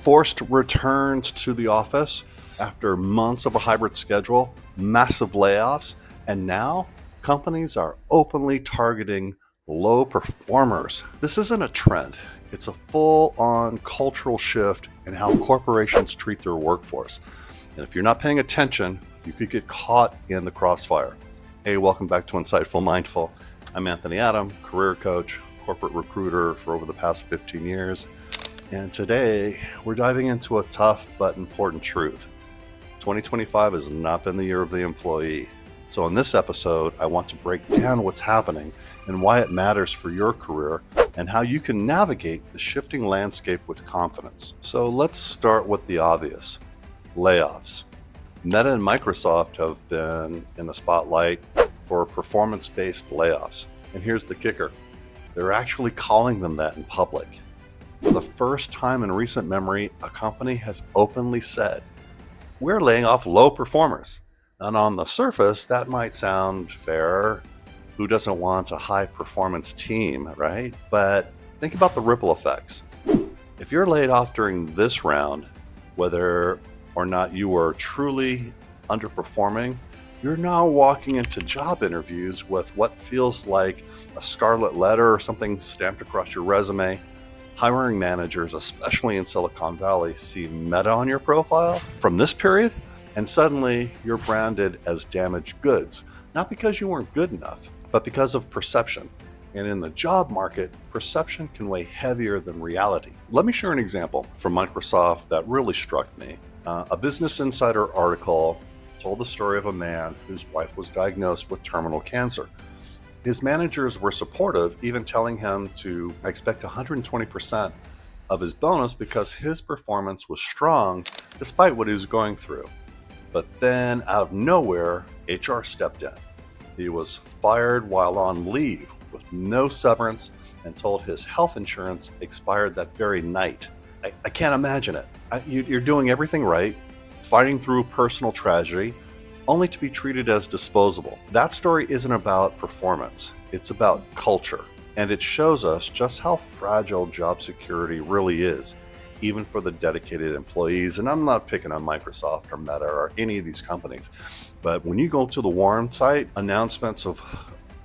Forced returns to the office after months of a hybrid schedule, massive layoffs, and now companies are openly targeting low performers. This isn't a trend. It's a full-on cultural shift in how corporations treat their workforce. And if you're not paying attention, you could get caught in the crossfire. Hey, welcome back to Insightful Mindful. I'm Anthony Adam, career coach, corporate recruiter for over the past 15 years. And today we're diving into a tough but important truth. 2025 has not been the year of the employee. So in this episode, I want to break down what's happening and why it matters for your career and how you can navigate the shifting landscape with confidence. So let's start with the obvious. Layoffs. Meta and Microsoft have been in the spotlight for performance-based layoffs. And here's the kicker. They're actually calling them that in public. For the first time in recent memory, a company has openly said, we're laying off low performers. And on the surface, that might sound fair. Who doesn't want a high performance team, right? But think about the ripple effects. If you're laid off during this round, whether or not you are truly underperforming, you're now walking into job interviews with what feels like a scarlet letter or something stamped across your resume. Hiring managers, especially in Silicon Valley, see Meta on your profile from this period, and suddenly you're branded as damaged goods, not because you weren't good enough, but because of perception. And in the job market, perception can weigh heavier than reality. Let me share an example from Microsoft that really struck me. A Business Insider article told the story of a man whose wife was diagnosed with terminal cancer. His managers were supportive, even telling him to expect 120% of his bonus because his performance was strong despite what he was going through. But then, out of nowhere, HR stepped in. He was fired while on leave with no severance and told his health insurance expired that very night. I can't imagine it. You're doing everything right, fighting through personal tragedy, only to be treated as disposable. That story isn't about performance. It's about culture. And it shows us just how fragile job security really is, even for the dedicated employees. And I'm not picking on Microsoft or Meta or any of these companies. But when you go to the Warren site, announcements of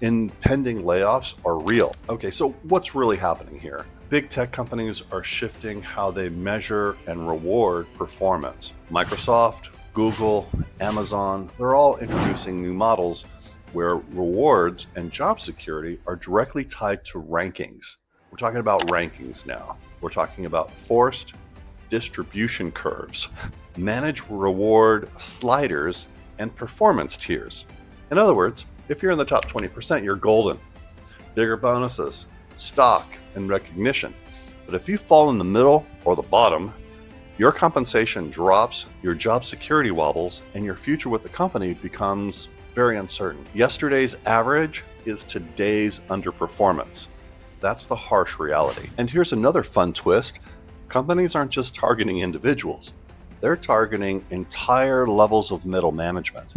impending layoffs are real. Okay, so what's really happening here? Big tech companies are shifting how they measure and reward performance. Microsoft, Google, Amazon, they're all introducing new models where rewards and job security are directly tied to rankings. We're talking about rankings now. We're talking about forced distribution curves, manage reward sliders, and performance tiers. In other words, if you're in the top 20%, you're golden. Bigger bonuses, stock, and recognition. But if you fall in the middle or the bottom, your compensation drops, your job security wobbles, and your future with the company becomes very uncertain. Yesterday's average is today's underperformance. That's the harsh reality. And here's another fun twist. Companies aren't just targeting individuals. They're targeting entire levels of middle management.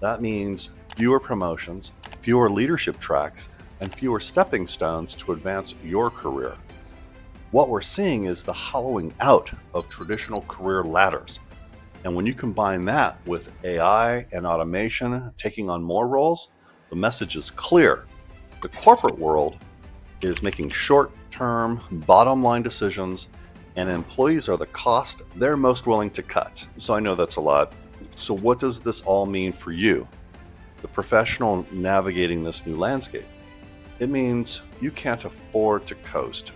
That means fewer promotions, fewer leadership tracks, and fewer stepping stones to advance your career. What we're seeing is the hollowing out of traditional career ladders. And when you combine that with AI and automation taking on more roles, the message is clear. The corporate world is making short-term, bottom-line decisions, and employees are the cost they're most willing to cut. So I know that's a lot. So what does this all mean for you, the professional navigating this new landscape? It means you can't afford to coast.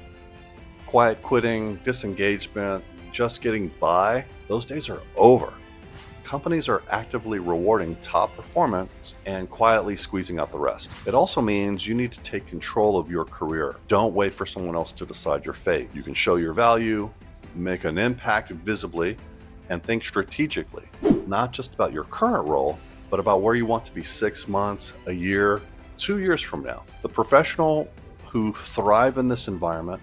Quiet quitting, disengagement, just getting by, those days are over. Companies are actively rewarding top performance and quietly squeezing out the rest. It also means you need to take control of your career. Don't wait for someone else to decide your fate. You can show your value, make an impact visibly, and think strategically, not just about your current role, but about where you want to be 6 months, a year, 2 years from now. The professional who thrive in this environment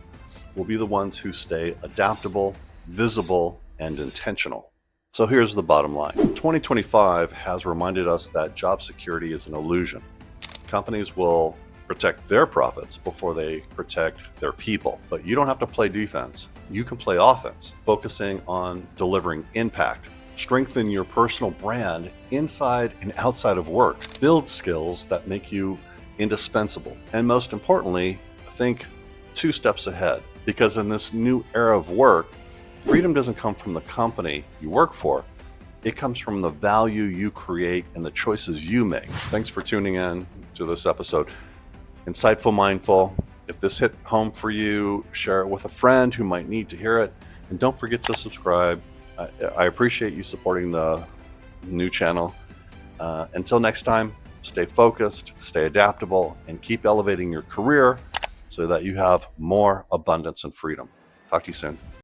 will be the ones who stay adaptable, visible, and intentional. So here's the bottom line. 2025 has reminded us that job security is an illusion. Companies will protect their profits before they protect their people. But you don't have to play defense. you can play offense, focusing on delivering impact. Strengthen your personal brand inside and outside of work. Build skills that make you indispensable. And most importantly, think 2 steps ahead. Because in this new era of work, freedom doesn't come from the company you work for. It comes from the value you create and the choices you make. Thanks for tuning in to this episode. Insightful, mindful. If this hit home for you, share it with a friend who might need to hear it. And don't forget to subscribe. I appreciate you supporting the new channel. Until next time, stay focused, stay adaptable, and keep elevating your career so that you have more abundance and freedom. Talk to you soon.